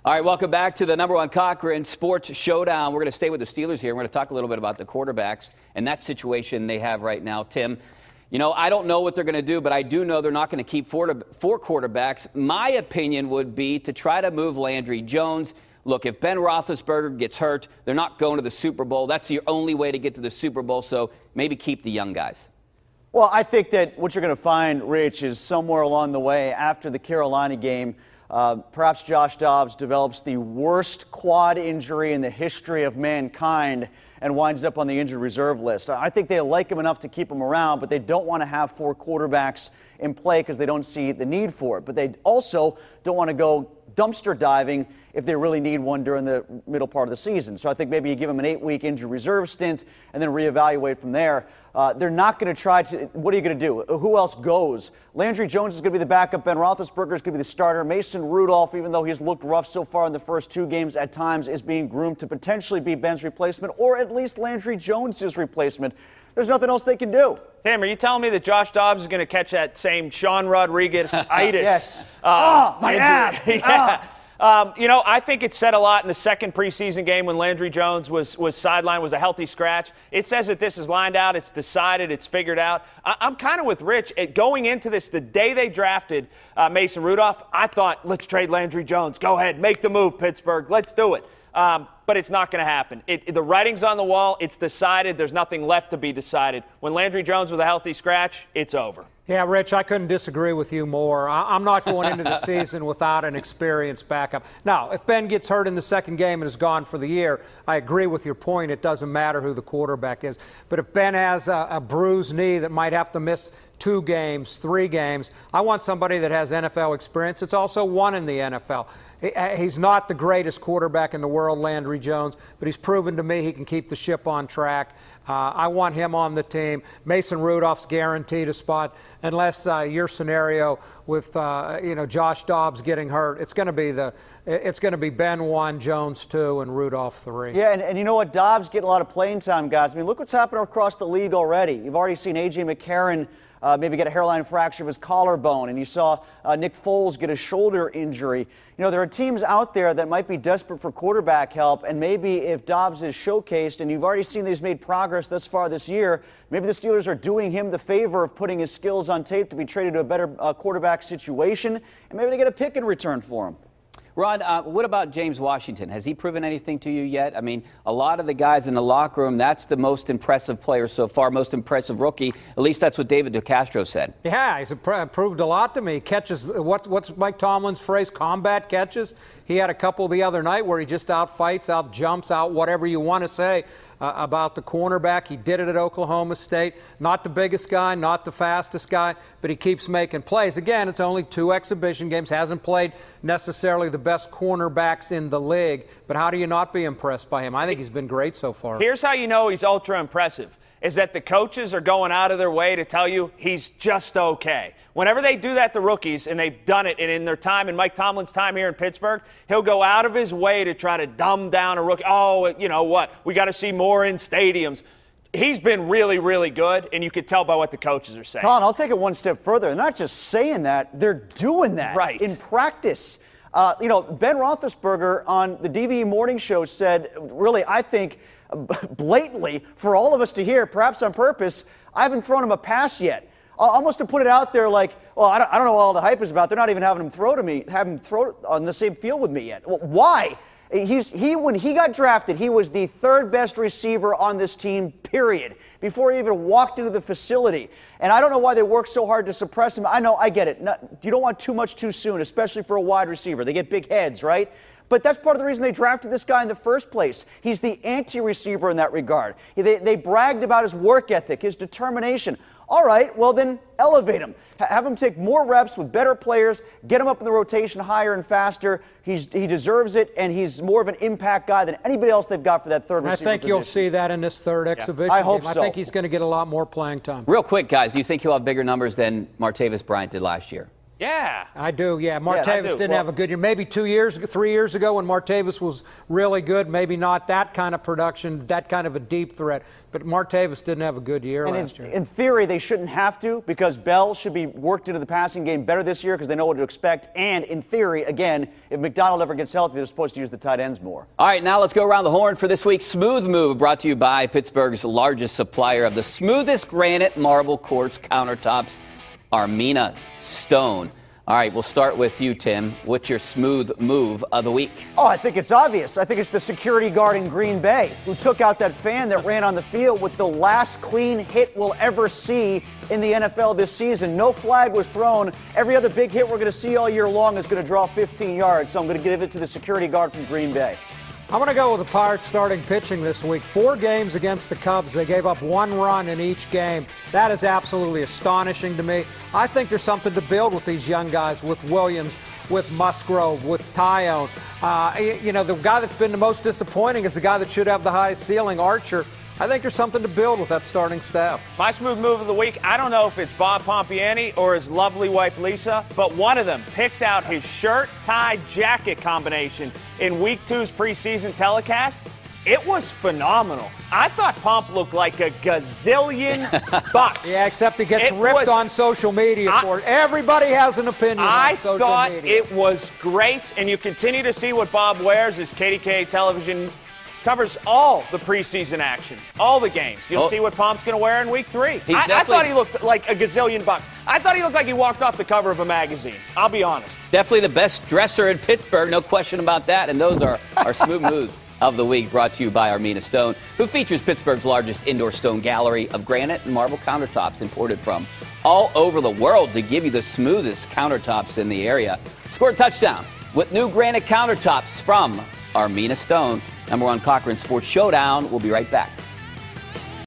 All right, welcome back to the #1 Cochran Sports Showdown. We're going to stay with the Steelers here. We're going to talk a little bit about the quarterbacks and that situation they have right now. Tim, you know, I don't know what they're going to do, but I do know they're not going to keep four quarterbacks. My opinion would be to try to move Landry Jones. Look, if Ben Roethlisberger gets hurt, they're not going to the Super Bowl. That's the only way to get to the Super Bowl, so maybe keep the young guys. Well, I think that what you're going to find, Rich, is somewhere along the way after the Carolina game, perhaps Josh Dobbs develops the worst quad injury in the history of mankind and winds up on the injured reserve list. I think they like him enough to keep him around, but they don't want to have four quarterbacks in play because they don't see the need for it. But they also don't want to go dumpster diving if they really need one during the middle part of the season. So I think maybe you give them an 8-week injured reserve stint and then reevaluate from there. They're not going to try to – what are you going to do? Who else goes? Landry Jones is going to be the backup. Ben Roethlisberger is going to be the starter. Mason Rudolph, even though he's looked rough so far in the first two games, at times is being groomed to potentially be Ben's replacement or at least Landry Jones' replacement. There's nothing else they can do. Tim, are you telling me that Josh Dobbs is going to catch that same Sean Rodriguez-itis? Yes. My ab. Yeah. You know, I think it said a lot in the second preseason game when Landry Jones was sidelined, was a healthy scratch. It says that this is lined out, it's decided, it's figured out. I'm kind of with Rich. Going into this, the day they drafted Mason Rudolph, I thought, let's trade Landry Jones. Go ahead, make the move, Pittsburgh. Let's do it. But it's not going to happen. The writing's on the wall. It's decided. There's nothing left to be decided. When Landry Jones with a healthy scratch, it's over. Yeah, Rich, I couldn't disagree with you more. I'm not going into the season without an experienced backup. Now, if Ben gets hurt in the second game and is gone for the year, I agree with your point. It doesn't matter who the quarterback is. But if Ben has a bruised knee that might have to miss 2 games, 3 games, I want somebody that has NFL experience. It's also won in the NFL. He's not the greatest quarterback in the world, Landry Jones, but he's proven to me he can keep the ship on track. I want him on the team. Mason Rudolph's guaranteed a spot unless your scenario with Josh Dobbs getting hurt. It's going to be Ben 1, Jones 2, and Rudolph 3. Yeah, and you know what? Dobbs getting a lot of playing time, guys. I mean, look what's happened across the league already. You've already seen A.J. McCarron maybe get a hairline fracture of his collarbone, and you saw Nick Foles get a shoulder injury. You know, there are teams out there that might be desperate for quarterback help, and maybe if Dobbs is showcased, and you've already seen that he's made progress thus far this year, maybe the Steelers are doing him the favor of putting his skills on tape to be traded to a better quarterback situation, and maybe they get a pick in return for him. Ron, what about James Washington? Has he proven anything to you yet? I mean, a lot of the guys in the locker room, that's the most impressive player so far, most impressive rookie. At least that's what David DeCastro said. Yeah, he's proved a lot to me. Catches, what's Mike Tomlin's phrase? Combat catches. He had a couple the other night where he just outfights, out-jumps, out whatever you want to say about the cornerback. He did it at Oklahoma State. Not the biggest guy, not the fastest guy, but he keeps making plays. Again, it's only 2 exhibition games. Hasn't played necessarily the best cornerbacks in the league, but how do you not be impressed by him? I think he's been great so far. Here's how you know he's ultra impressive, is that the coaches are going out of their way to tell you he's just okay. Whenever they do that to rookies, and they've done it, and in their time, in Mike Tomlin's time here in Pittsburgh, he'll go out of his way to try to dumb down a rookie. Oh, you know what? We got to see more in stadiums. He's been really, really good, and you could tell by what the coaches are saying. Colin, I'll take it one step further. They're not just saying that, they're doing that in practice. Ben Roethlisberger on the DVE Morning Show said, really, I think, blatantly, for all of us to hear, perhaps on purpose, I haven't thrown him a pass yet. Almost to put it out there like, well, I don't know what all the hype is about. They're not even having him throw to me, having him throw on the same field with me yet. Well, why? When he got drafted, he was the 3rd best receiver on this team, period, before he even walked into the facility. And I don't know why they work so hard to suppress him. I know, I get it. You don't want too much too soon, especially for a wide receiver. They get big heads, right? But that's part of the reason they drafted this guy in the first place. He's the anti-receiver in that regard. They bragged about his work ethic, his determination. All right, well then elevate him. Have him take more reps with better players, get him up in the rotation higher and faster. He deserves it, and he's more of an impact guy than anybody else they've got for that 3rd receiver I think you'll see that in this 3rd exhibition I hope game. so. I think he's going to get a lot more playing time. Real quick, guys, do you think he'll have bigger numbers than Martavis Bryant did last year? Yeah. I do, yeah. Martavis didn't have a good year. Maybe 3 years ago when Martavis was really good, maybe not that kind of production, that kind of a deep threat. But Martavis didn't have a good year last year. In theory, they shouldn't have to, because Bell should be worked into the passing game better this year because they know what to expect. And in theory, again, if McDonald ever gets healthy, they're supposed to use the tight ends more. All right, now let's go around the horn for this week's Smooth Move, brought to you by Pittsburgh's largest supplier of the smoothest granite, marble, quartz countertops, Armina Stone. All right, we'll start with you, Tim. What's your smooth move of the week? Oh, I think it's obvious. I think it's the security guard in Green Bay who took out that fan that ran on the field with the last clean hit we'll ever see in the NFL this season. No flag was thrown. Every other big hit we're going to see all year long is going to draw 15 yards, so I'm going to give it to the security guard from Green Bay. I'm going to go with the Pirates starting pitching this week. 4 games against the Cubs. They gave up 1 run in each game. That is absolutely astonishing to me. I think there's something to build with these young guys, with Williams, with Musgrove, with Tyone. You know, the guy that's been the most disappointing is the guy that should have the highest ceiling, Archer. I think there's something to build with that starting staff. My smooth move of the week, I don't know if it's Bob Pompiani or his lovely wife Lisa, but one of them picked out his shirt, tie, jacket combination in Week 2's preseason telecast. It was phenomenal. I thought Pomp looked like a gazillion bucks. Yeah, except it gets ripped on social media for it. Everybody has an opinion on social media. I thought it was great, and you continue to see what Bob wears as KDKA Television covers all the preseason action, all the games. You'll see what Pomp's going to wear in Week 3. I thought he looked like a gazillion bucks. I thought he looked like he walked off the cover of a magazine. I'll be honest. Definitely the best dresser in Pittsburgh, no question about that. And those are our smooth moves of the week, brought to you by Armina Stone, who features Pittsburgh's largest indoor stone gallery of granite and marble countertops imported from all over the world to give you the smoothest countertops in the area. Score a touchdown with new granite countertops from Armina Stone. #1 Cochran Sports Showdown. We'll be right back.